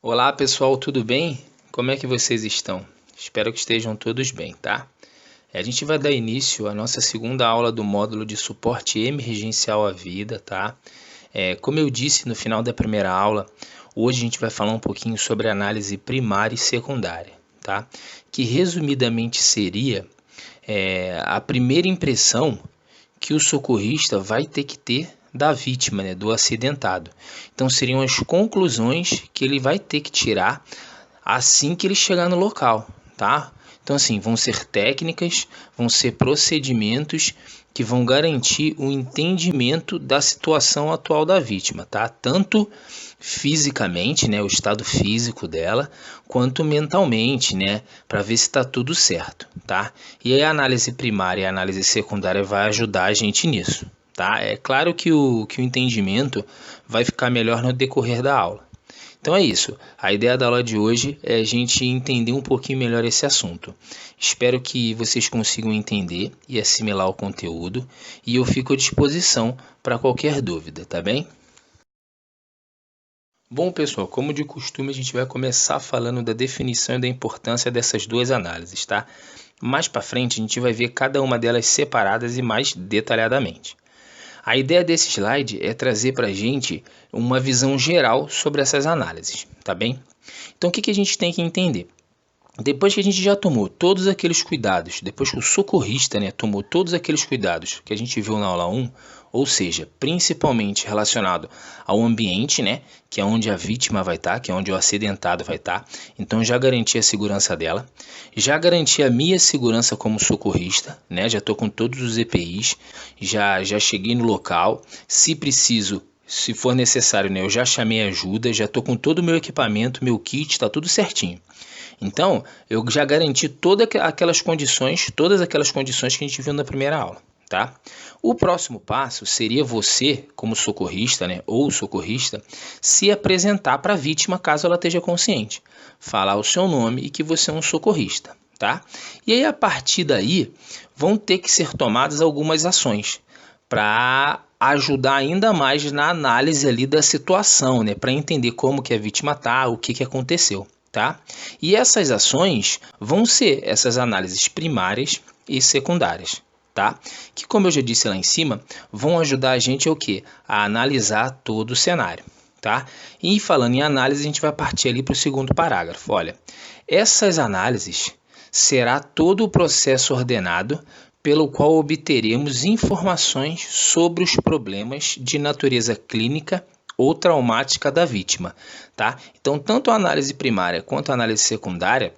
Olá pessoal, tudo bem? Como é que vocês estão? Espero que estejam todos bem, tá? A gente vai dar início à nossa segunda aula do módulo de suporte emergencial à vida, tá? Como eu disse no final da primeira aula, hoje a gente vai falar um pouquinho sobre análise primária e secundária, tá? Que resumidamente seria a primeira impressão que o socorrista vai ter que ter da vítima, né, do acidentado. Então seriam as conclusões que ele vai ter que tirar assim que ele chegar no local, tá? Então assim, vão ser técnicas, vão ser procedimentos que vão garantir o entendimento da situação atual da vítima, tá? Tanto fisicamente, né, o estado físico dela, quanto mentalmente, né, para ver se está tudo certo, tá? E aí a análise primária e a análise secundária vai ajudar a gente nisso, tá? É claro que o entendimento vai ficar melhor no decorrer da aula. Então é isso, a ideia da aula de hoje é a gente entender um pouquinho melhor esse assunto. Espero que vocês consigam entender e assimilar o conteúdo e eu fico à disposição para qualquer dúvida, tá bem? Bom pessoal, como de costume a gente vai começar falando da definição e da importância dessas duas análises, tá? Mais para frente a gente vai ver cada uma delas separadas e mais detalhadamente. A ideia desse slide é trazer para a gente uma visão geral sobre essas análises, tá bem? Então o que a gente tem que entender? Depois que a gente já tomou todos aqueles cuidados, depois que o socorrista, né, tomou todos aqueles cuidados que a gente viu na aula 1, ou seja, principalmente relacionado ao ambiente, né, que é onde a vítima vai estar, que é onde o acidentado vai estar, então já garanti a segurança dela, já garanti a minha segurança como socorrista, né, já estou com todos os EPIs, já cheguei no local, se preciso, se for necessário, né, eu já chamei ajuda, já estou com todo o meu equipamento, meu kit, está tudo certinho. Então, eu já garanti todas aquelas condições que a gente viu na primeira aula, tá? O próximo passo seria você, como socorrista, né, ou socorrista, se apresentar para a vítima caso ela esteja consciente. Falar o seu nome e que você é um socorrista, tá? E aí, a partir daí, vão ter que ser tomadas algumas ações para ajudar ainda mais na análise ali da situação, né, para entender como que a vítima está, o que aconteceu. Tá? E essas ações vão ser essas análises primárias e secundárias, tá? Que, como eu já disse lá em cima, vão ajudar a gente o quê? A analisar todo o cenário, tá? E falando em análise, a gente vai partir ali para o segundo parágrafo. Olha, essas análises será todo o processo ordenado pelo qual obteremos informações sobre os problemas de natureza clínica ou traumática da vítima, tá? Então, tanto a análise primária quanto a análise secundária,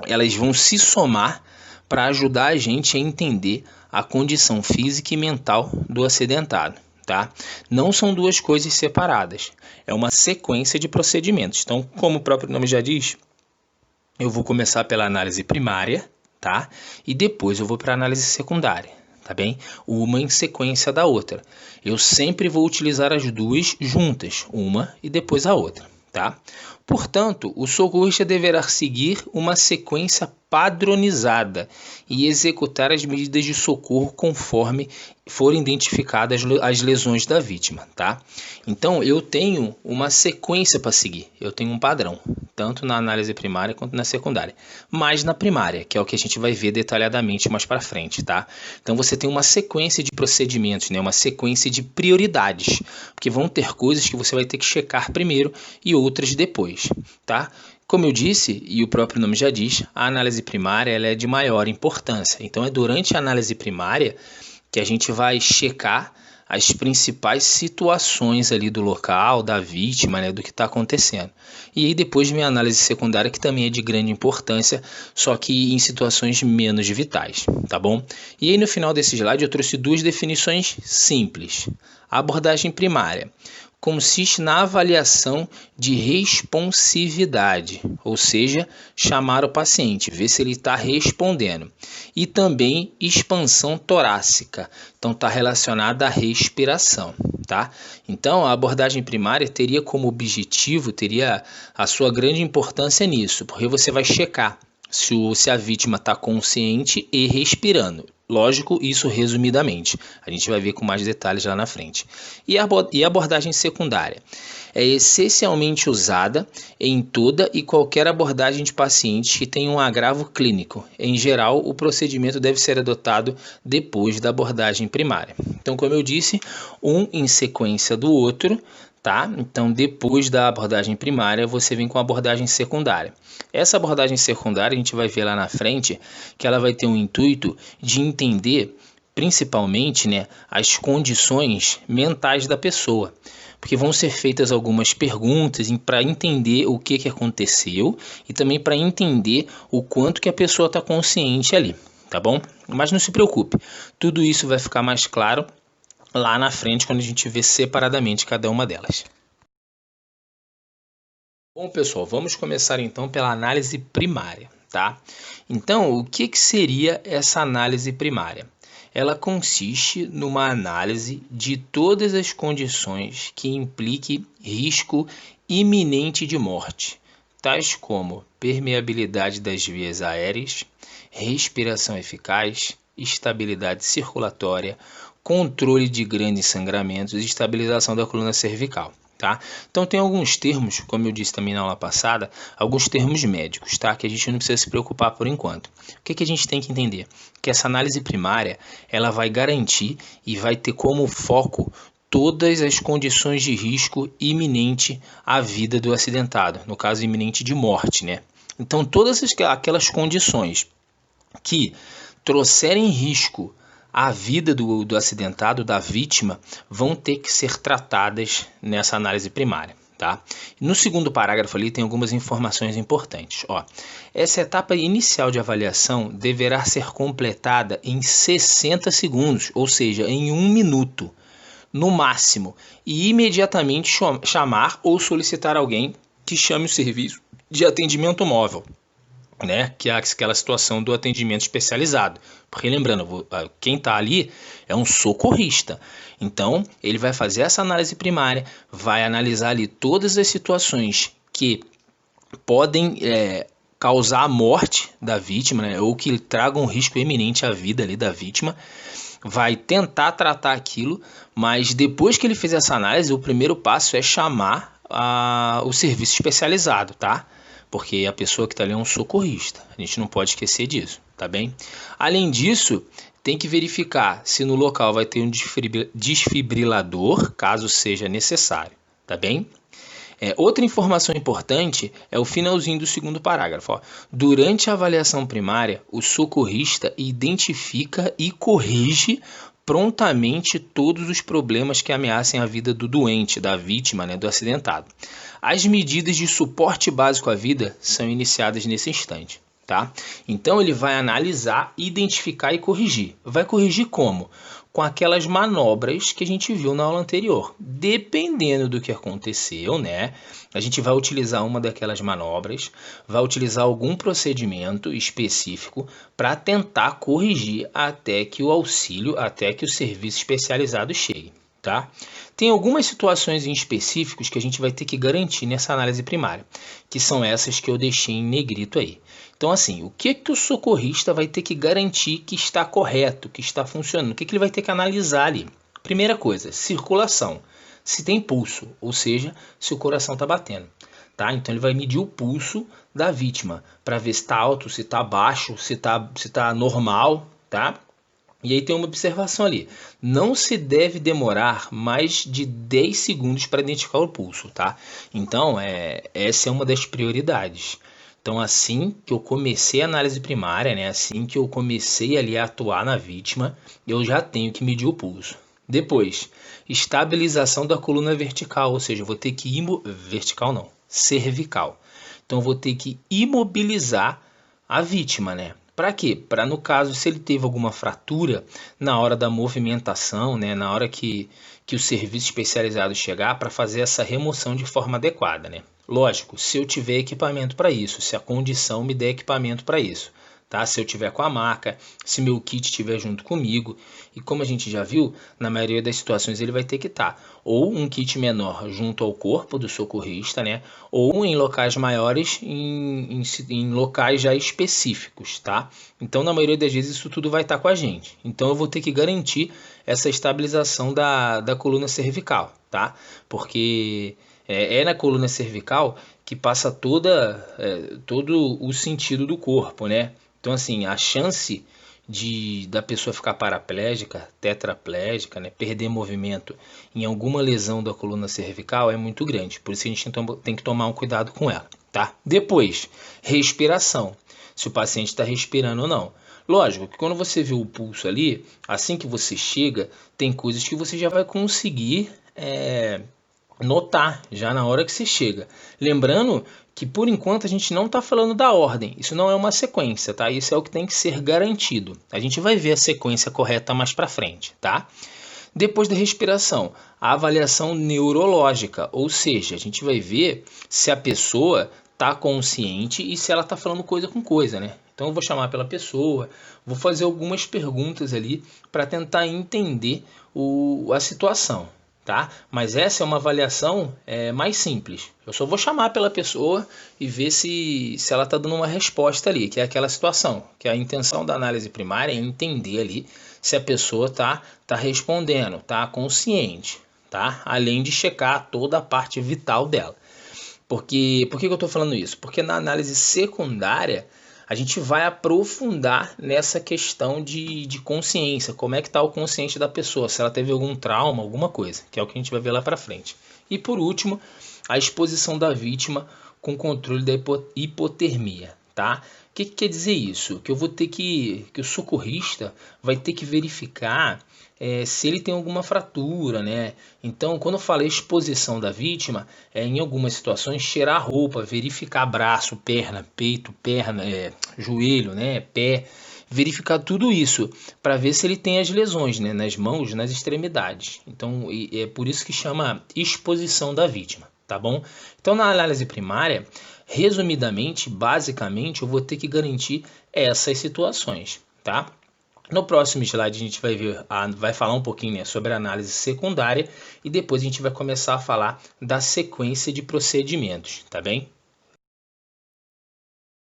elas vão se somar para ajudar a gente a entender a condição física e mental do acidentado, tá? Não são duas coisas separadas, é uma sequência de procedimentos. Então, como o próprio nome já diz, eu vou começar pela análise primária, tá? E depois eu vou para a análise secundária. Tá bem? Uma em sequência da outra. Eu sempre vou utilizar as duas juntas, uma e depois a outra, tá? Portanto, o socorrista deverá seguir uma sequência padronizada e executar as medidas de socorro conforme forem identificadas as lesões da vítima, tá? Então, eu tenho uma sequência para seguir, eu tenho um padrão, tanto na análise primária quanto na secundária, mas na primária, que é o que a gente vai ver detalhadamente mais para frente, tá? Então, você tem uma sequência de procedimentos, né? Uma sequência de prioridades, porque vão ter coisas que você vai ter que checar primeiro e outras depois, tá? Como eu disse, e o próprio nome já diz, a análise primária ela é de maior importância. Então, é durante a análise primária que a gente vai checar as principais situações ali do local, da vítima, né, do que está acontecendo. E aí depois minha análise secundária, que também é de grande importância, só que em situações menos vitais, tá bom? E aí no final desse slide eu trouxe duas definições simples. A abordagem primária consiste na avaliação de responsividade, ou seja, chamar o paciente, ver se ele está respondendo. E também expansão torácica, então está relacionada à respiração, tá? Então a abordagem primária teria como objetivo, teria a sua grande importância nisso, porque você vai checar se a vítima está consciente e respirando. Lógico, isso resumidamente. A gente vai ver com mais detalhes lá na frente. E a abordagem secundária? É essencialmente usada em toda e qualquer abordagem de paciente que tenha um agravo clínico. Em geral, o procedimento deve ser adotado depois da abordagem primária. Então, como eu disse, um em sequência do outro, tá? Então, depois da abordagem primária, você vem com a abordagem secundária. Essa abordagem secundária, a gente vai ver lá na frente, que ela vai ter um intuito de entender, principalmente, né, as condições mentais da pessoa. Porque vão ser feitas algumas perguntas para entender o que aconteceu e também para entender o quanto que a pessoa está consciente ali, tá bom? Mas não se preocupe, tudo isso vai ficar mais claro lá na frente quando a gente vê separadamente cada uma delas. Bom, pessoal, vamos começar então pela análise primária, tá? Então, o que seria essa análise primária? Ela consiste numa análise de todas as condições que impliquem risco iminente de morte, tais como permeabilidade das vias aéreas, respiração eficaz, estabilidade circulatória, controle de grandes sangramentos e estabilização da coluna cervical. Tá? Então tem alguns termos, como eu disse também na aula passada, alguns termos médicos, tá? Que a gente não precisa se preocupar por enquanto. O que a gente tem que entender? Que essa análise primária ela vai garantir e vai ter como foco todas as condições de risco iminente à vida do acidentado, no caso iminente de morte, né? Então todas aquelas condições que trouxerem risco a vida do acidentado, da vítima, vão ter que ser tratadas nessa análise primária. Tá? No segundo parágrafo ali tem algumas informações importantes. Ó, essa etapa inicial de avaliação deverá ser completada em 60 segundos, ou seja, em 1 minuto, no máximo, e imediatamente chamar ou solicitar alguém que chame o serviço de atendimento móvel. Né, que é aquela situação do atendimento especializado, porque lembrando, quem está ali é um socorrista, então ele vai fazer essa análise primária, vai analisar ali todas as situações que podem causar a morte da vítima, né, ou que tragam um risco iminente à vida ali da vítima, vai tentar tratar aquilo, mas depois que ele fez essa análise, o primeiro passo é chamar o serviço especializado, tá? Porque a pessoa que está ali é um socorrista. A gente não pode esquecer disso, tá bem? Além disso, tem que verificar se no local vai ter um desfibrilador, caso seja necessário, tá bem? Outra informação importante é o finalzinho do segundo parágrafo. Ó. Durante a avaliação primária, o socorrista identifica e corrige prontamente todos os problemas que ameacem a vida do doente, da vítima, né, do acidentado. As medidas de suporte básico à vida são iniciadas nesse instante. Tá? Então ele vai analisar, identificar e corrigir. Vai corrigir como? Com aquelas manobras que a gente viu na aula anterior. Dependendo do que aconteceu, né? A gente vai utilizar uma daquelas manobras, vai utilizar algum procedimento específico para tentar corrigir até que o serviço especializado chegue. Tá? Tem algumas situações em específicos que a gente vai ter que garantir nessa análise primária, que são essas que eu deixei em negrito aí. Então, assim, o que o socorrista vai ter que garantir que está correto, que está funcionando? O que ele vai ter que analisar ali? Primeira coisa, circulação. Se tem pulso, ou seja, se o coração está batendo. Tá? Então, ele vai medir o pulso da vítima para ver se está alto, se está baixo, se tá normal, tá? E aí tem uma observação ali, não se deve demorar mais de 10 segundos para identificar o pulso, tá? Então, essa é uma das prioridades. Então, assim que eu comecei a análise primária, né, assim que eu comecei ali a atuar na vítima, eu já tenho que medir o pulso. Depois, estabilização da coluna vertical, ou seja, eu vou ter que cervical. Então, eu vou ter que imobilizar a vítima, né? Para quê? Para, no caso, se ele teve alguma fratura na hora da movimentação, né, na hora que o serviço especializado chegar, para fazer essa remoção de forma adequada, né? Lógico, se eu tiver equipamento para isso, se a condição me der equipamento para isso, tá? Se eu tiver com a maca, se meu kit estiver junto comigo. E como a gente já viu, na maioria das situações ele vai ter que estar ou um kit menor junto ao corpo do socorrista, né? Ou em locais maiores, em locais já específicos, tá? Então, na maioria das vezes, isso tudo vai estar com a gente. Então, eu vou ter que garantir essa estabilização da coluna cervical, tá? Porque é na coluna cervical que passa todo o sentido do corpo, né? Então, assim, a chance da pessoa ficar paraplégica, tetraplégica, né, perder movimento em alguma lesão da coluna cervical é muito grande. Por isso a gente tem que tomar um cuidado com ela, tá? Depois, respiração. Se o paciente está respirando ou não. Lógico que quando você vê o pulso ali, assim que você chega, tem coisas que você já vai conseguir notar já na hora que você chega. Lembrando que por enquanto a gente não está falando da ordem, isso não é uma sequência, tá? Isso é o que tem que ser garantido. A gente vai ver a sequência correta mais para frente, tá? Depois da respiração, a avaliação neurológica, ou seja, a gente vai ver se a pessoa está consciente e se ela está falando coisa com coisa, né? Então eu vou chamar pela pessoa, vou fazer algumas perguntas ali para tentar entender a situação. Tá? Mas essa é uma avaliação mais simples. Eu só vou chamar pela pessoa e ver se ela está dando uma resposta ali, que é aquela situação, que a intenção da análise primária é entender ali se a pessoa tá respondendo, tá consciente, tá? Além de checar toda a parte vital dela. Por que eu estou falando isso? Porque na análise secundária a gente vai aprofundar nessa questão de consciência, como é que está o consciente da pessoa, se ela teve algum trauma, alguma coisa, que é o que a gente vai ver lá para frente. E por último, a exposição da vítima com controle da hipotermia, tá? O que quer dizer isso? Que eu vou ter que o socorrista vai ter que verificar se ele tem alguma fratura, né? Então, quando eu falei exposição da vítima, em algumas situações, cheirar a roupa, verificar braço, perna, peito, joelho, né? Pé, verificar tudo isso para ver se ele tem as lesões, né? Nas mãos, nas extremidades. Então, é por isso que chama exposição da vítima, tá bom? Então, na análise primária, resumidamente, basicamente, eu vou ter que garantir essas situações, tá? No próximo slide a gente vai falar um pouquinho, né, sobre a análise secundária e depois a gente vai começar a falar da sequência de procedimentos, tá bem?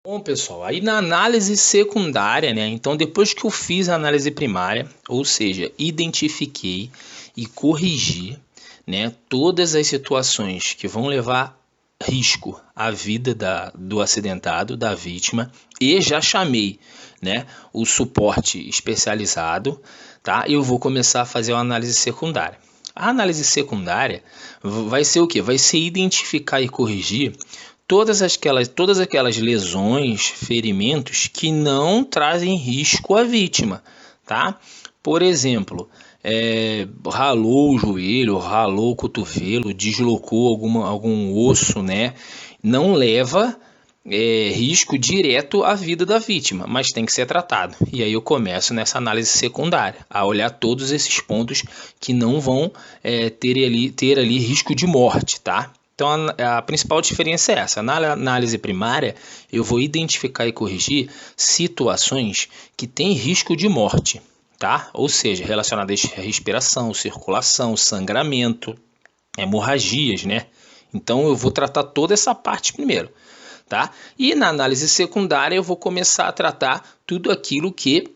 Bom, pessoal, aí na análise secundária, né, então depois que eu fiz a análise primária, ou seja, identifiquei e corrigi, né, todas as situações que vão levar risco à vida do acidentado, da vítima, e já chamei, né, o suporte especializado, tá? Eu vou começar a fazer uma análise secundária. A análise secundária vai ser o quê? Vai ser identificar e corrigir todas aquelas lesões, ferimentos que não trazem risco à vítima, tá? Por exemplo, ralou o joelho, ralou o cotovelo, deslocou algum osso, né? Não leva risco direto à vida da vítima, mas tem que ser tratado. E aí eu começo nessa análise secundária, a olhar todos esses pontos que não vão ter ali risco de morte, tá? Então a principal diferença é essa. Na análise primária, eu vou identificar e corrigir situações que têm risco de morte, tá? Ou seja, relacionadas à respiração, circulação, sangramento, hemorragias, né? Então eu vou tratar toda essa parte primeiro, tá? E na análise secundária eu vou começar a tratar tudo aquilo que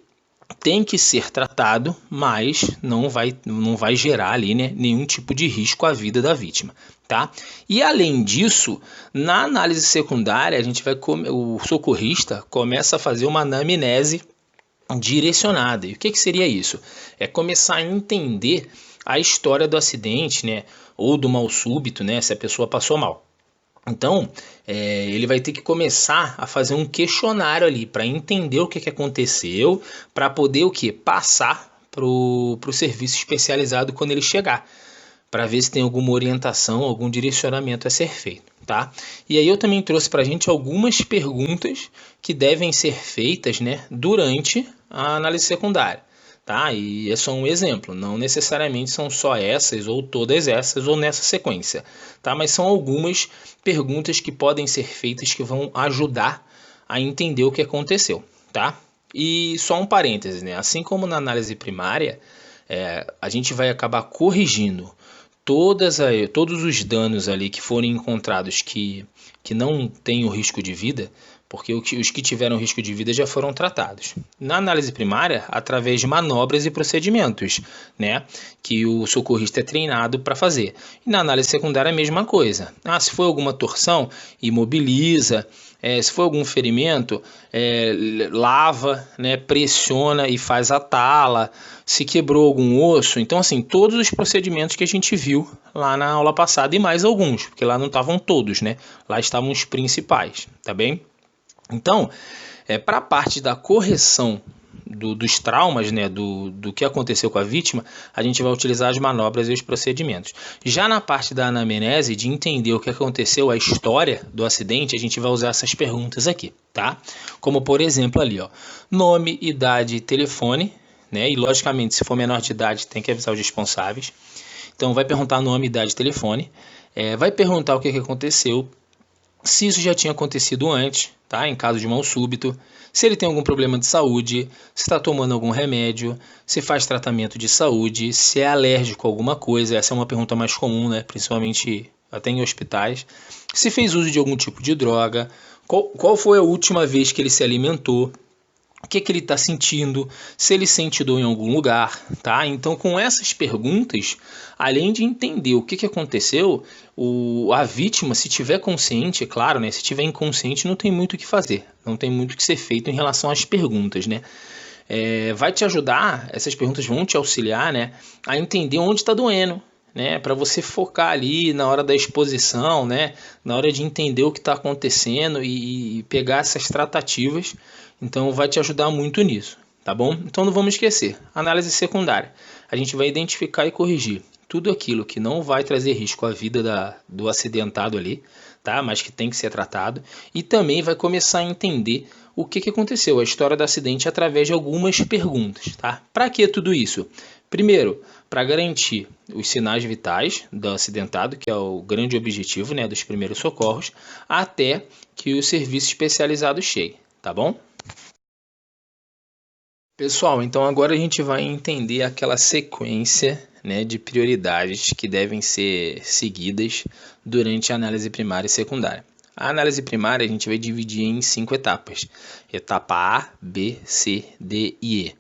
tem que ser tratado, mas não vai gerar ali, né, nenhum tipo de risco à vida da vítima, tá? E além disso, na análise secundária, o socorrista começa a fazer uma anamnese direcionada. E o que seria isso? É começar a entender a história do acidente, né, ou do mal súbito, né, se a pessoa passou mal. Então, ele vai ter que começar a fazer um questionário ali para entender o que aconteceu, para poder passar para o serviço especializado quando ele chegar, para ver se tem alguma orientação, algum direcionamento a ser feito, tá? E aí eu também trouxe para a gente algumas perguntas que devem ser feitas, né, durante a análise secundária. Tá? E é só um exemplo, não necessariamente são só essas ou todas essas ou nessa sequência, tá? Mas são algumas perguntas que podem ser feitas que vão ajudar a entender o que aconteceu, tá? E só um parêntese, né? Assim como na análise primária, a gente vai acabar corrigindo todos os danos ali que forem encontrados que não têm o risco de vida, porque os que tiveram risco de vida já foram tratados. Na análise primária, através de manobras e procedimentos, né, que o socorrista é treinado para fazer. E na análise secundária, a mesma coisa. Se for alguma torção, imobiliza. Se for algum ferimento, lava, né, pressiona e faz a tala. Se quebrou algum osso, então assim, todos os procedimentos que a gente viu lá na aula passada e mais alguns, porque lá não estavam todos, né? Lá estavam os principais, tá bem? Então, para a parte da correção dos traumas, né, do que aconteceu com a vítima, a gente vai utilizar as manobras e os procedimentos. Já na parte da anamnese, de entender o que aconteceu, a história do acidente, a gente vai usar essas perguntas aqui, tá? Como por exemplo ali, ó, nome, idade e telefone, né? E logicamente, se for menor de idade, tem que avisar os responsáveis. Então, vai perguntar nome, idade e telefone, vai perguntar o que aconteceu, se isso já tinha acontecido antes, tá? Em caso de mal súbito, se ele tem algum problema de saúde, se está tomando algum remédio, se faz tratamento de saúde, se é alérgico a alguma coisa, essa é uma pergunta mais comum, né? Principalmente até em hospitais, se fez uso de algum tipo de droga, qual foi a última vez que ele se alimentou, o que ele está sentindo, se ele sente dor em algum lugar, tá? Então, com essas perguntas, além de entender o que aconteceu, a vítima, se tiver consciente, é claro, né? Se tiver inconsciente, não tem muito o que fazer, não tem muito o que ser feito em relação às perguntas, né? Vai te ajudar, essas perguntas vão te auxiliar, né, a entender onde está doendo, né, para você focar ali na hora da exposição, né, na hora de entender o que está acontecendo e pegar essas tratativas. Então vai te ajudar muito nisso, tá bom? Então não vamos esquecer, análise secundária. A gente vai identificar e corrigir tudo aquilo que não vai trazer risco à vida do acidentado ali, tá? Mas que tem que ser tratado. E também vai começar a entender o que aconteceu, a história do acidente, através de algumas perguntas, tá? Para que tudo isso? Primeiro, para garantir os sinais vitais do acidentado, que é o grande objetivo, né, dos primeiros socorros, até que o serviço especializado chegue, tá bom? Pessoal, então agora a gente vai entender aquela sequência, né, de prioridades que devem ser seguidas durante a análise primária e secundária. A análise primária a gente vai dividir em 5 etapas. Etapa A, B, C, D e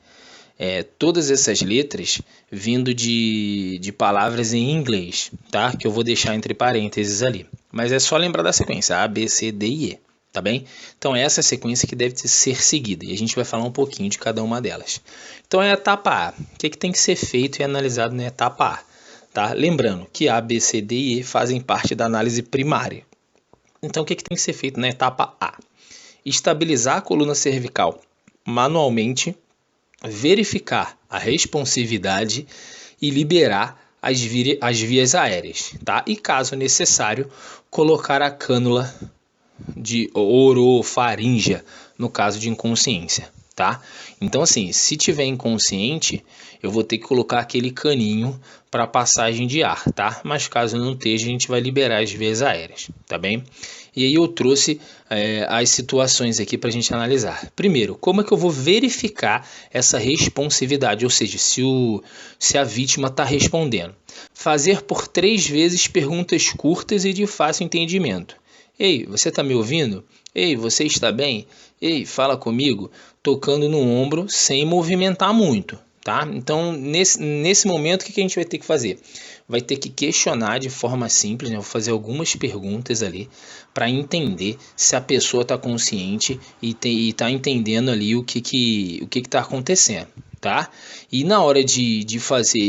E. Todas essas letras vindo de palavras em inglês, tá? Que eu vou deixar entre parênteses ali. Mas é só lembrar da sequência A, B, C, D e E. Tá bem? Então essa é a sequência que deve ser seguida e a gente vai falar um pouquinho de cada uma delas. Então é a etapa A. O que tem que ser feito e analisado na etapa A? Tá? Lembrando que A, B, C, D e E fazem parte da análise primária. Então o que tem que ser feito na etapa A? Estabilizar a coluna cervical manualmente, verificar a responsividade e liberar as vias aéreas. Tá? E caso necessário, colocar a cânula de orofaríngea no caso de inconsciência, tá? Então assim, se tiver inconsciente, eu vou ter que colocar aquele caninho para passagem de ar, tá? Mas caso não esteja, a gente vai liberar as vias aéreas, tá bem? E aí eu trouxe as situações aqui para a gente analisar. Primeiro, como é que eu vou verificar essa responsividade, ou seja, se a vítima está respondendo? Fazer por 3 vezes perguntas curtas e de fácil entendimento. Ei, você está me ouvindo? Ei, você está bem? Ei, fala comigo, tocando no ombro sem movimentar muito, tá? Então, nesse momento, o que a gente vai ter que fazer? Vai ter que questionar de forma simples, né? Vou fazer algumas perguntas ali para entender se a pessoa está consciente e está entendendo ali o que está acontecendo, tá? E na hora de fazer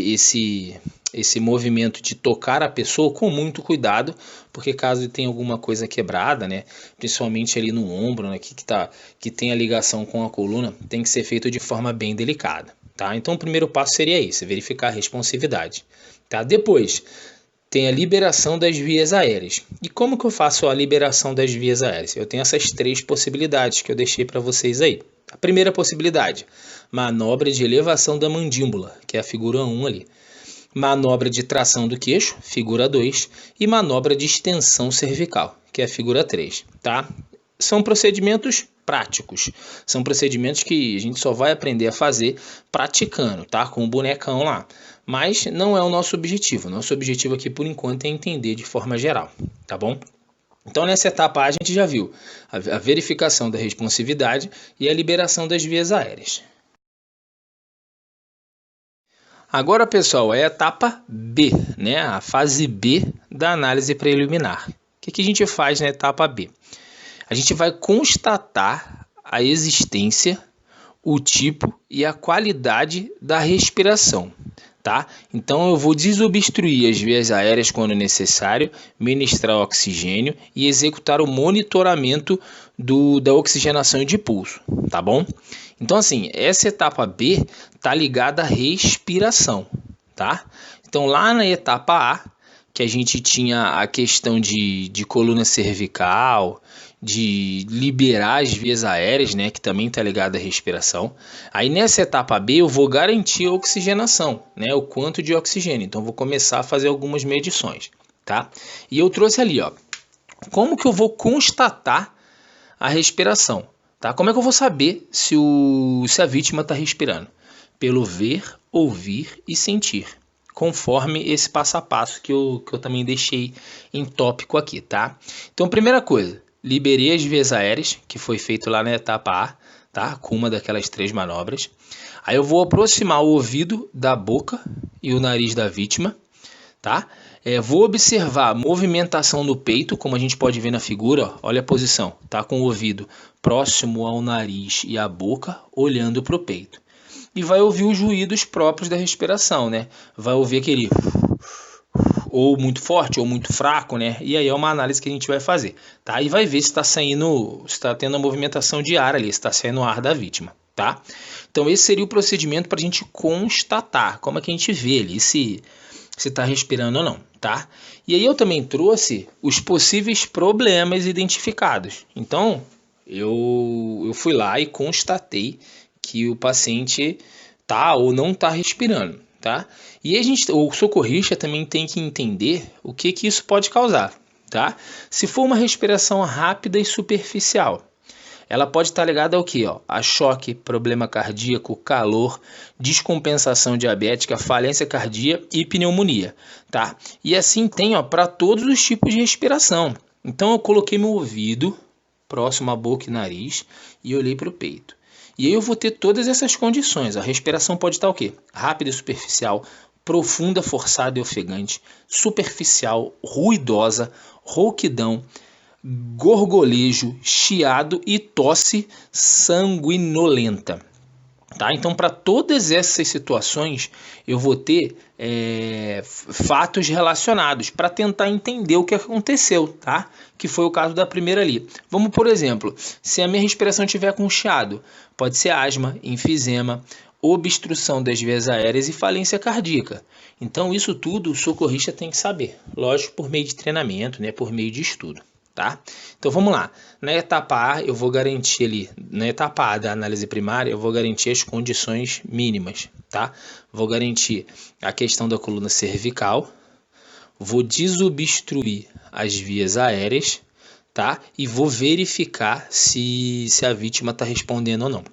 esse movimento de tocar a pessoa com muito cuidado, porque caso tenha alguma coisa quebrada, né, principalmente ali no ombro, né, que tem a ligação com a coluna, tem que ser feito de forma bem delicada, tá? Então o primeiro passo seria esse, verificar a responsividade, tá? Depois tem a liberação das vias aéreas. E como que eu faço a liberação das vias aéreas? Eu tenho essas 3 possibilidades que eu deixei para vocês aí. A primeira possibilidade, manobra de elevação da mandíbula, que é a figura 1 ali. Manobra de tração do queixo, figura 2, e manobra de extensão cervical, que é a figura 3, tá? São procedimentos práticos. São procedimentos que a gente só vai aprender a fazer praticando, tá? Com o bonecão lá. Mas não é o nosso objetivo. Nosso objetivo aqui, por enquanto, é entender de forma geral, tá bom? Então, nessa etapa A, a gente já viu a verificação da responsividade e a liberação das vias aéreas. Agora, pessoal, é a etapa B, né? A fase B da análise preliminar. O que a gente faz na etapa B? A gente vai constatar a existência, o tipo e a qualidade da respiração. Tá? Então eu vou desobstruir as vias aéreas quando necessário, ministrar oxigênio e executar o monitoramento da oxigenação de pulso, tá bom? Então assim, essa etapa B tá ligada à respiração, tá? Então lá na etapa A, que a gente tinha a questão de coluna cervical, de liberar as vias aéreas, né, que também está ligado à respiração. Aí nessa etapa B eu vou garantir a oxigenação, né, o quanto de oxigênio. Então vou começar a fazer algumas medições, tá? E eu trouxe ali, ó, como que eu vou constatar a respiração, tá? Como é que eu vou saber se a vítima está respirando? Pelo ver, ouvir e sentir, conforme esse passo a passo que eu também deixei em tópico aqui, tá? Então, primeira coisa, liberei as vias aéreas, que foi feito lá na etapa A, tá? Com uma daquelas 3 manobras. Aí eu vou aproximar o ouvido da boca e o nariz da vítima, tá? Vou observar a movimentação no peito, como a gente pode ver na figura, ó, olha a posição, tá? Com o ouvido próximo ao nariz e à boca, olhando para o peito. E vai ouvir os ruídos próprios da respiração, né? Vai ouvir aquele ou muito forte ou muito fraco, né? E aí é uma análise que a gente vai fazer, tá? E vai ver se está saindo, se está tendo a movimentação de ar ali, se está saindo ar da vítima, tá? Então esse seria o procedimento para a gente constatar, como é que a gente vê ali se está respirando ou não, tá? E aí eu também trouxe os possíveis problemas identificados. Então eu fui lá e constatei que o paciente tá ou não está respirando, tá? E o socorrista também tem que entender o que isso pode causar, tá? Se for uma respiração rápida e superficial, ela pode estar ligada ao que? A choque, problema cardíaco, calor, descompensação diabética, falência cardíaca e pneumonia, tá? E assim tem, para todos os tipos de respiração. Então eu coloquei meu ouvido próximo à boca e nariz e olhei para o peito. E aí eu vou ter todas essas condições. A respiração pode estar o quê? Rápida e superficial, profunda, forçada e ofegante, superficial, ruidosa, rouquidão, gorgolejo, chiado e tosse sanguinolenta. Tá? Então, para todas essas situações, eu vou ter fatos relacionados para tentar entender o que aconteceu, tá? Que foi o caso da primeira ali. Vamos, por exemplo, se a minha respiração tiver com chiado, pode ser asma, enfisema, obstrução das vias aéreas e falência cardíaca. Então, isso tudo o socorrista tem que saber, lógico, por meio de treinamento, né? Por meio de estudo. Tá? Então vamos lá, na etapa A eu vou garantir ali, na etapa A da análise primária eu vou garantir as condições mínimas, tá? Vou garantir a questão da coluna cervical, vou desobstruir as vias aéreas, tá? E vou verificar se a vítima está respondendo ou não.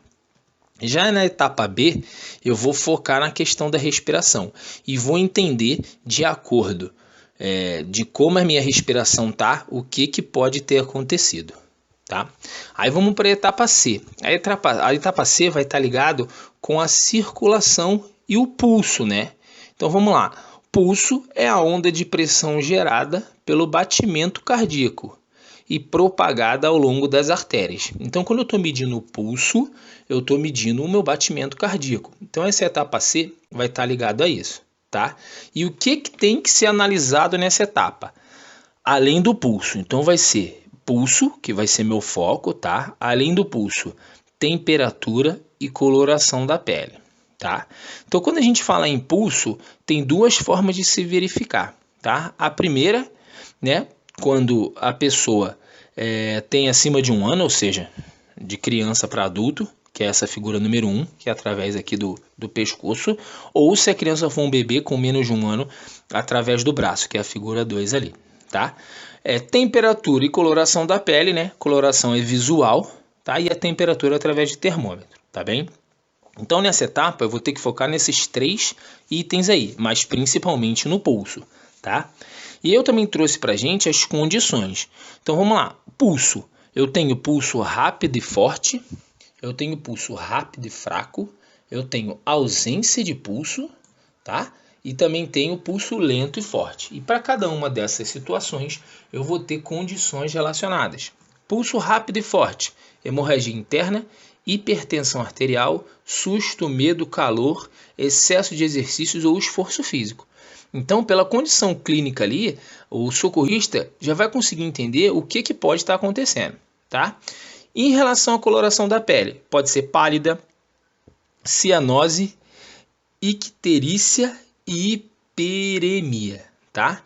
Já na etapa B eu vou focar na questão da respiração e vou entender de acordo de como a minha respiração tá, o que pode ter acontecido, tá? Aí vamos para a etapa C. A etapa C vai estar ligado com a circulação e o pulso, né? Então vamos lá. Pulso é a onda de pressão gerada pelo batimento cardíaco e propagada ao longo das artérias. Então quando eu estou medindo o pulso, eu estou medindo o meu batimento cardíaco. Então essa etapa C vai estar ligado a isso. Tá? E o que tem que ser analisado nessa etapa? Além do pulso, então vai ser pulso, que vai ser meu foco, tá? Além do pulso, temperatura e coloração da pele, tá? Então quando a gente fala em pulso, tem 2 formas de se verificar, tá? A primeira, né, quando a pessoa tem acima de 1 ano, ou seja, de criança para adulto, que é essa figura número 1, que é através aqui do pescoço, ou se a criança for um bebê com menos de 1 ano, através do braço, que é a figura 2 ali, tá? Temperatura e coloração da pele, né? Coloração é visual, tá? E a temperatura através de termômetro, tá bem? Então, nessa etapa, eu vou ter que focar nesses 3 itens aí, mas principalmente no pulso, tá? E eu também trouxe para a gente as condições. Então, vamos lá. Pulso. Eu tenho pulso rápido e forte, eu tenho pulso rápido e fraco, eu tenho ausência de pulso, tá? E também tenho pulso lento e forte. E para cada uma dessas situações, eu vou ter condições relacionadas. Pulso rápido e forte, hemorragia interna, hipertensão arterial, susto, medo, calor, excesso de exercícios ou esforço físico. Então, pela condição clínica ali, o socorrista já vai conseguir entender o que pode estar acontecendo, tá? Em relação à coloração da pele, pode ser pálida, cianose, icterícia e hiperemia, tá?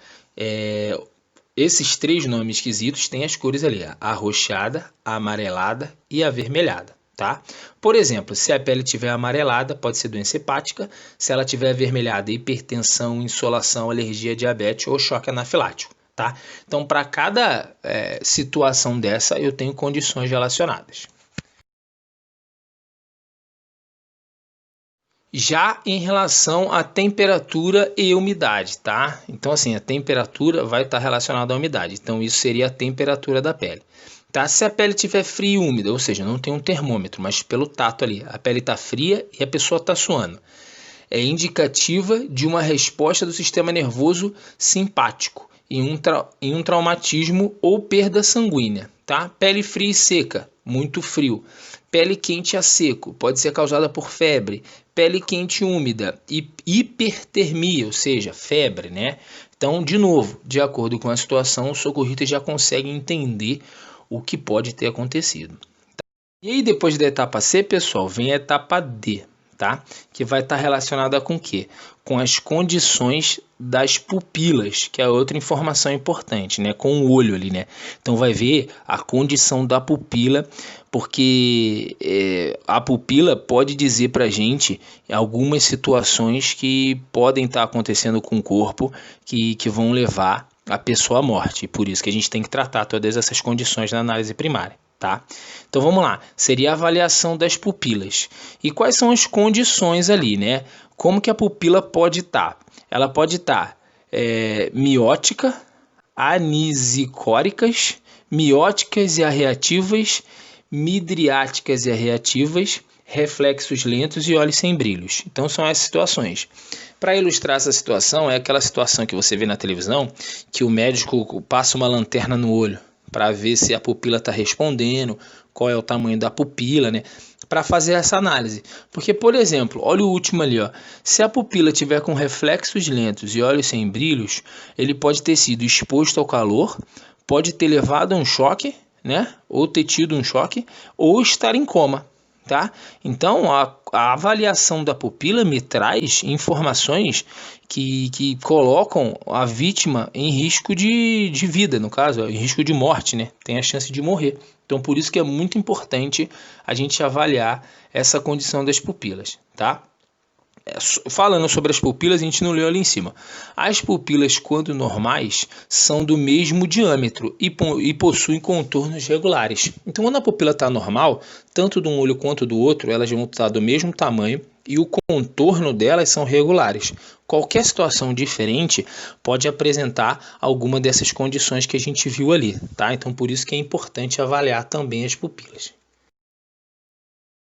Esses 3 nomes esquisitos têm as cores ali, arroxeada, amarelada e avermelhada, tá? Por exemplo, se a pele tiver amarelada, pode ser doença hepática. Se ela tiver avermelhada, hipertensão, insolação, alergia, diabetes ou choque anafilático, tá? Então, para cada situação dessa, eu tenho condições relacionadas. Já em relação à temperatura e umidade, tá? Então, assim, a temperatura vai estar relacionada à umidade. Então, isso seria a temperatura da pele. Tá? Se a pele estiver fria e úmida, ou seja, não tem um termômetro, mas pelo tato ali, a pele está fria e a pessoa está suando, é indicativa de uma resposta do sistema nervoso simpático em um traumatismo ou perda sanguínea. Tá? Pele fria e seca, muito frio. Pele quente a seco, pode ser causada por febre. Pele quente e úmida, hipertermia, ou seja, febre, né? Então, de novo, de acordo com a situação, o socorrista já consegue entender o que pode ter acontecido. E aí, depois da etapa C, pessoal, vem a etapa D, tá? Que vai estar relacionada com o quê? Com as condições das pupilas, que é outra informação importante, né? Com o olho ali, né? Então, vai ver a condição da pupila, porque a pupila pode dizer para a gente algumas situações que podem estar acontecendo com o corpo que vão levar a pessoa à morte. E por isso que a gente tem que tratar todas essas condições na análise primária. Tá? Então vamos lá, seria a avaliação das pupilas. E quais são as condições ali, né? Como que a pupila pode estar? Ela pode estar miótica, anisicóricas, mióticas e arreativas, midriáticas e arreativas, reflexos lentos e olhos sem brilhos. Então são essas situações. Para ilustrar essa situação, é aquela situação que você vê na televisão, que o médico passa uma lanterna no olho para ver se a pupila está respondendo, qual é o tamanho da pupila, né? Para fazer essa análise. Porque, por exemplo, olha o último ali, ó. Se a pupila tiver com reflexos lentos e olhos sem brilhos, ele pode ter sido exposto ao calor, pode ter levado a um choque, né? Ou ter tido um choque, ou estar em coma. Tá? Então, a avaliação da pupila me traz informações que colocam a vítima em risco de vida, no caso, em risco de morte, né? Tem a chance de morrer. Então, por isso que é muito importante a gente avaliar essa condição das pupilas, tá? Falando sobre as pupilas, a gente não leu ali em cima. As pupilas, quando normais, são do mesmo diâmetro e possuem contornos regulares. Então, quando a pupila está normal, tanto de um olho quanto do outro, elas vão estar do mesmo tamanho e o contorno delas são regulares. Qualquer situação diferente pode apresentar alguma dessas condições que a gente viu ali, tá? Então, por isso que é importante avaliar também as pupilas.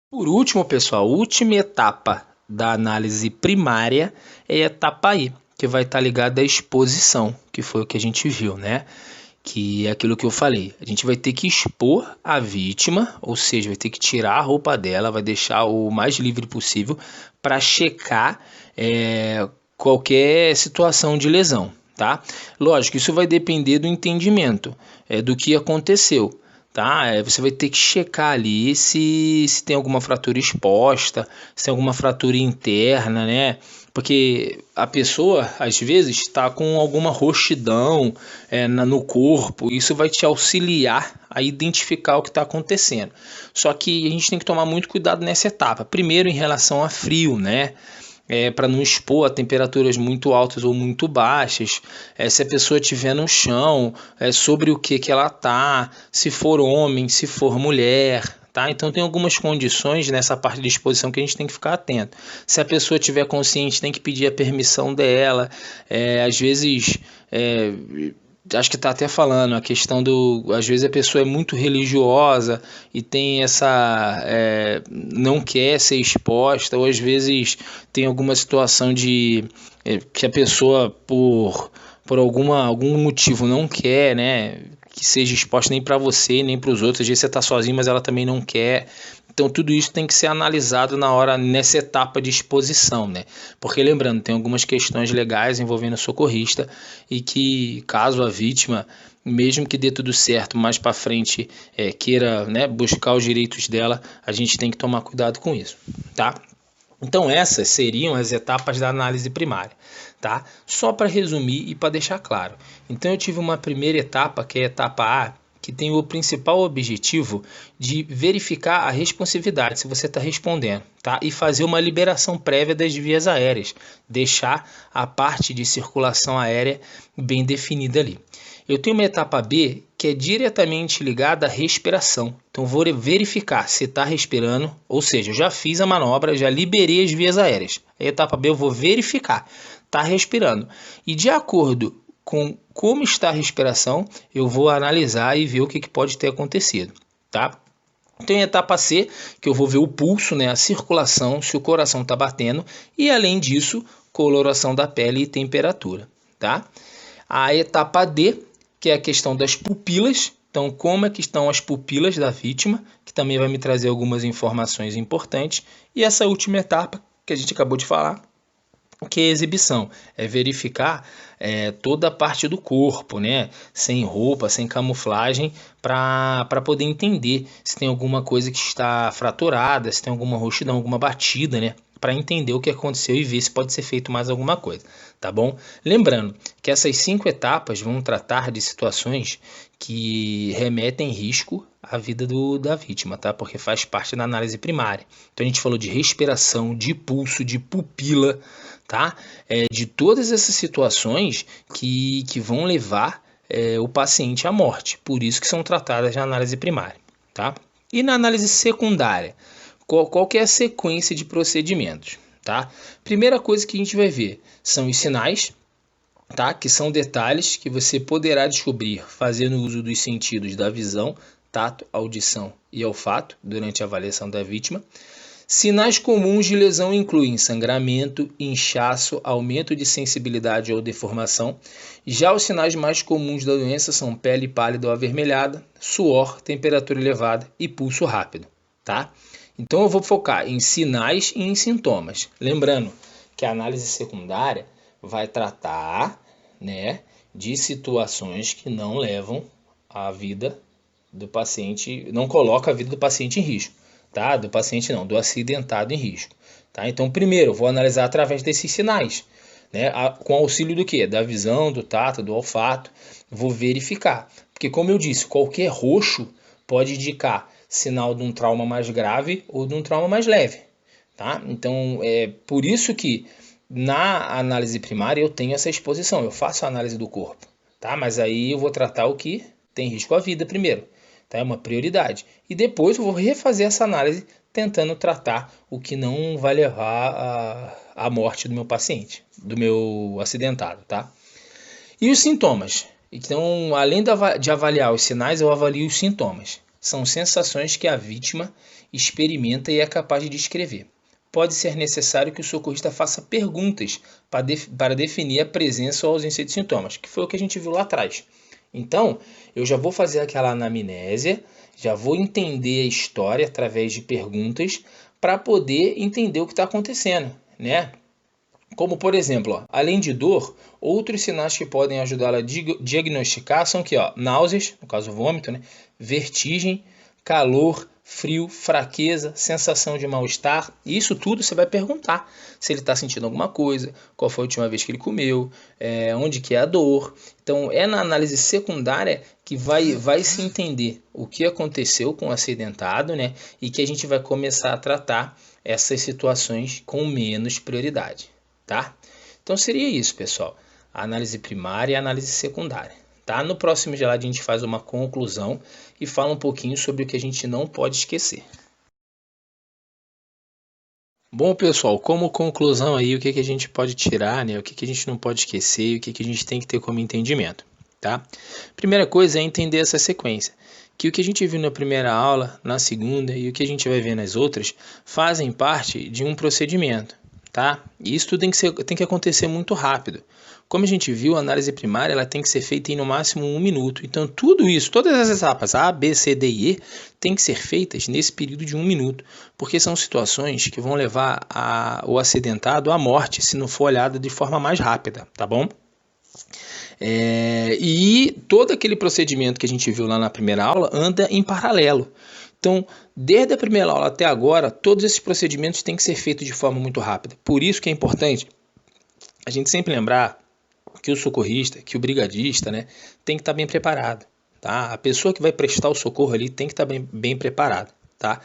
Por último, pessoal, a última etapa da análise primária é a etapa I, que vai estar ligada à exposição, que foi o que a gente viu, né? Que é aquilo que eu falei. A gente vai ter que expor a vítima, ou seja, vai ter que tirar a roupa dela, vai deixar o mais livre possível para checar qualquer situação de lesão, tá? Lógico, isso vai depender do entendimento do que aconteceu. Tá? Você vai ter que checar ali se tem alguma fratura exposta, se tem alguma fratura interna, né? Porque a pessoa, às vezes, está com alguma roxidão no corpo. Isso vai te auxiliar a identificar o que está acontecendo. Só que a gente tem que tomar muito cuidado nessa etapa. Primeiro, em relação a frio, né? Para não expor a temperaturas muito altas ou muito baixas, se a pessoa estiver no chão, sobre o que ela está, se for homem, se for mulher, tá? Então tem algumas condições nessa parte de exposição que a gente tem que ficar atento. Se a pessoa estiver consciente, tem que pedir a permissão dela. Às vezes, acho que está até falando a questão às vezes a pessoa é muito religiosa e tem não quer ser exposta, ou às vezes tem alguma situação de que a pessoa por algum motivo não quer, né, que seja exposta nem para você, nem para os outros. Às vezes você está sozinho, mas ela também não quer. Então tudo isso tem que ser analisado nessa etapa de exposição, né? Porque lembrando, tem algumas questões legais envolvendo o socorrista e que caso a vítima, mesmo que dê tudo certo, mais para frente queira, né, buscar os direitos dela, a gente tem que tomar cuidado com isso, tá? Então essas seriam as etapas da análise primária, tá? Só para resumir e para deixar claro. Então eu tive uma primeira etapa, que é a etapa A, que tem o principal objetivo de verificar a responsividade, se você está respondendo, tá? E fazer uma liberação prévia das vias aéreas, deixar a parte de circulação aérea bem definida ali. Eu tenho uma etapa B que é diretamente ligada à respiração. Então vou verificar se está respirando, ou seja, eu já fiz a manobra, já liberei as vias aéreas. A etapa B eu vou verificar, está respirando. E de acordo com como está a respiração, eu vou analisar e ver o que pode ter acontecido, tá? Então, em etapa C, que eu vou ver o pulso, né, a circulação, se o coração está batendo, e além disso, coloração da pele e temperatura, tá? A etapa D, que é a questão das pupilas. Então, como é que estão as pupilas da vítima, que também vai me trazer algumas informações importantes. E essa última etapa, que a gente acabou de falar, que é a exibição, é verificar toda a parte do corpo, né? Sem roupa, sem camuflagem, para poder entender se tem alguma coisa que está fraturada, se tem alguma roxidão, alguma batida, né? Para entender o que aconteceu e ver se pode ser feito mais alguma coisa, tá bom? Lembrando que essas 5 etapas vão tratar de situações que remetem risco à vida da vítima, tá? Porque faz parte da análise primária. Então a gente falou de respiração, de pulso, de pupila, tá? De todas essas situações que vão levar o paciente à morte. Por isso que são tratadas na análise primária, tá? E na análise secundária? Qual que é a sequência de procedimentos, tá? Primeira coisa que a gente vai ver são os sinais, tá? Que são detalhes que você poderá descobrir fazendo uso dos sentidos da visão, tato, audição e olfato durante a avaliação da vítima. Sinais comuns de lesão incluem sangramento, inchaço, aumento de sensibilidade ou deformação. Já os sinais mais comuns da doença são pele pálida ou avermelhada, suor, temperatura elevada e pulso rápido, tá? Então eu vou focar em sinais e em sintomas. Lembrando que a análise secundária vai tratar, né, de situações que não levam a vida do paciente, não coloca a vida do paciente em risco, tá? Do paciente não, do acidentado em risco, tá? Então primeiro eu vou analisar através desses sinais, né, com auxílio do quê? Da visão, do tato, do olfato. Vou verificar, porque como eu disse, qualquer roxo pode indicar sinal de um trauma mais grave ou de um trauma mais leve, tá? Então é por isso que na análise primária eu tenho essa exposição, eu faço a análise do corpo, tá? Mas aí eu vou tratar o que tem risco à vida primeiro, tá? É uma prioridade. E depois eu vou refazer essa análise tentando tratar o que não vai levar à morte do meu paciente, do meu acidentado, tá? E os sintomas? Então, além de avaliar os sinais, eu avalio os sintomas. São sensações que a vítima experimenta e é capaz de descrever. Pode ser necessário que o socorrista faça perguntas para definir a presença ou ausência de sintomas, que foi o que a gente viu lá atrás. Então, eu já vou fazer aquela anamnésia, já vou entender a história através de perguntas para poder entender o que está acontecendo, né? Como, por exemplo, ó, além de dor, outros sinais que podem ajudá-la a diagnosticar são aqui, ó, náuseas, no caso vômito, né? Vertigem, calor, frio, fraqueza, sensação de mal-estar. Isso tudo você vai perguntar se ele está sentindo alguma coisa, qual foi a última vez que ele comeu, onde que é a dor. Então, é na análise secundária que vai se entender o que aconteceu com o acidentado, né? E que a gente vai começar a tratar essas situações com menos prioridade, tá? Então, seria isso, pessoal. A análise primária e a análise secundária. tá? No próximo slide a gente faz uma conclusão e fala um pouquinho sobre o que a gente não pode esquecer. Bom, pessoal, como conclusão aí, o que a gente pode tirar, né? O que a gente não pode esquecer e o que a gente tem que ter como entendimento, tá? Primeira coisa é entender essa sequência, que o que a gente viu na primeira aula, na segunda e o que a gente vai ver nas outras fazem parte de um procedimento, tá? E isso tudo tem que acontecer muito rápido. Como a gente viu, a análise primária ela tem que ser feita em no máximo 1 minuto. Então, tudo isso, todas as etapas A, B, C, D e E, tem que ser feitas nesse período de 1 minuto, porque são situações que vão levar o acidentado à morte se não for olhado de forma mais rápida, tá bom? E todo aquele procedimento que a gente viu lá na primeira aula anda em paralelo. Então, desde a primeira aula até agora, todos esses procedimentos têm que ser feitos de forma muito rápida. Por isso que é importante a gente sempre lembrar que o socorrista, que o brigadista, né, tem que estar bem preparado, tá? A pessoa que vai prestar o socorro ali tem que estar bem preparada, tá?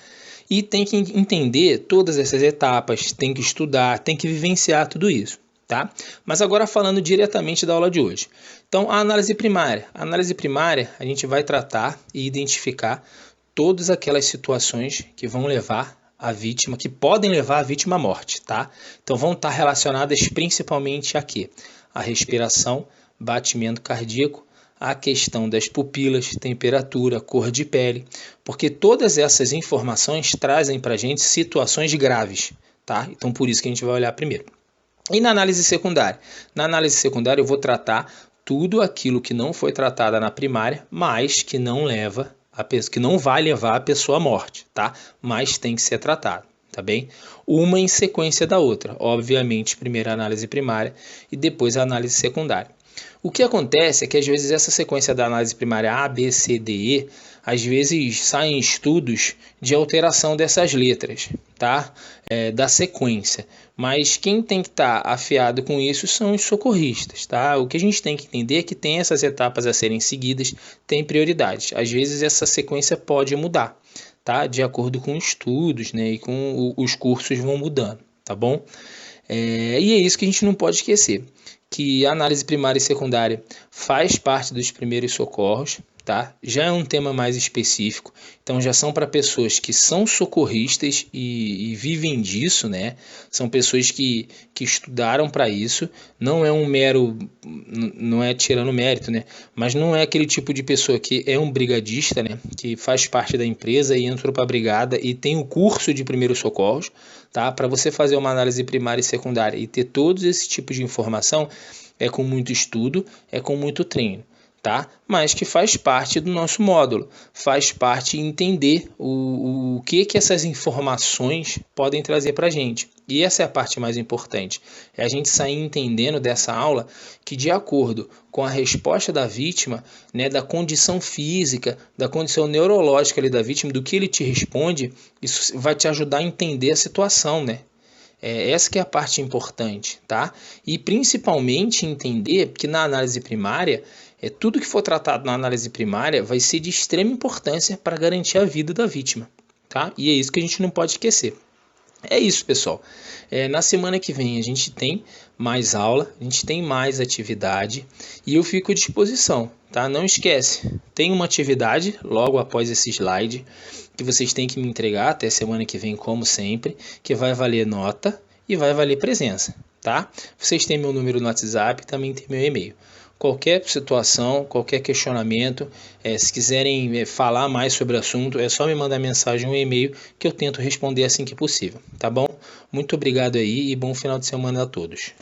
E tem que entender todas essas etapas, tem que estudar, tem que vivenciar tudo isso, tá? Mas agora falando diretamente da aula de hoje. Então, a análise primária. A análise primária, a gente vai tratar e identificar todas aquelas situações que vão levar a vítima, que podem levar a vítima à morte, tá? Então, vão estar relacionadas principalmente a quê? A respiração, batimento cardíaco, a questão das pupilas, temperatura, cor de pele, porque todas essas informações trazem para a gente situações graves, tá? Então, por isso que a gente vai olhar primeiro. E na análise secundária? Na análise secundária eu vou tratar tudo aquilo que não foi tratado na primária, mas que não vai levar a pessoa à morte, tá? Mas tem que ser tratado, tá bem? Uma em sequência da outra, obviamente, primeiro a análise primária e depois a análise secundária. O que acontece é que às vezes essa sequência da análise primária A, B, C, D, E, às vezes saem estudos de alteração dessas letras, tá? Da sequência. Mas quem tem que estar afiado com isso são os socorristas, tá? O que a gente tem que entender é que tem essas etapas a serem seguidas, tem prioridades. Às vezes essa sequência pode mudar, tá? De acordo com estudos, né? E com os cursos vão mudando, tá bom? E é isso que a gente não pode esquecer, que a análise primária e secundária faz parte dos primeiros socorros, tá? Já é um tema mais específico, então já são para pessoas que são socorristas e vivem disso, né? São pessoas que estudaram para isso, não é um mero, não é tirando mérito, né? Mas não é aquele tipo de pessoa que é um brigadista, né? Que faz parte da empresa e entrou para a brigada e tem o curso de primeiros socorros, tá? Para você fazer uma análise primária e secundária e ter todos esses tipos de informação, é com muito estudo, é com muito treino, tá? Mas que faz parte do nosso módulo, faz parte entender o que essas informações podem trazer para a gente. E essa é a parte mais importante, é a gente sair entendendo dessa aula que, de acordo com a resposta da vítima, né, da condição física, da condição neurológica ali da vítima, do que ele te responde, isso vai te ajudar a entender a situação, né? Essa que é a parte importante, tá? E principalmente entender que na análise primária, tudo que for tratado na análise primária vai ser de extrema importância para garantir a vida da vítima, tá? E é isso que a gente não pode esquecer. É isso, pessoal. Na semana que vem a gente tem mais aula, a gente tem mais atividade e eu fico à disposição, tá? Não esquece, tem uma atividade logo após esse slide que vocês têm que me entregar até semana que vem, como sempre, que vai valer nota e vai valer presença, tá? Vocês têm meu número no WhatsApp, também tem meu e-mail. Qualquer situação, qualquer questionamento, se quiserem falar mais sobre o assunto, é só me mandar mensagem ou e-mail que eu tento responder assim que possível, tá bom? Muito obrigado aí e bom final de semana a todos.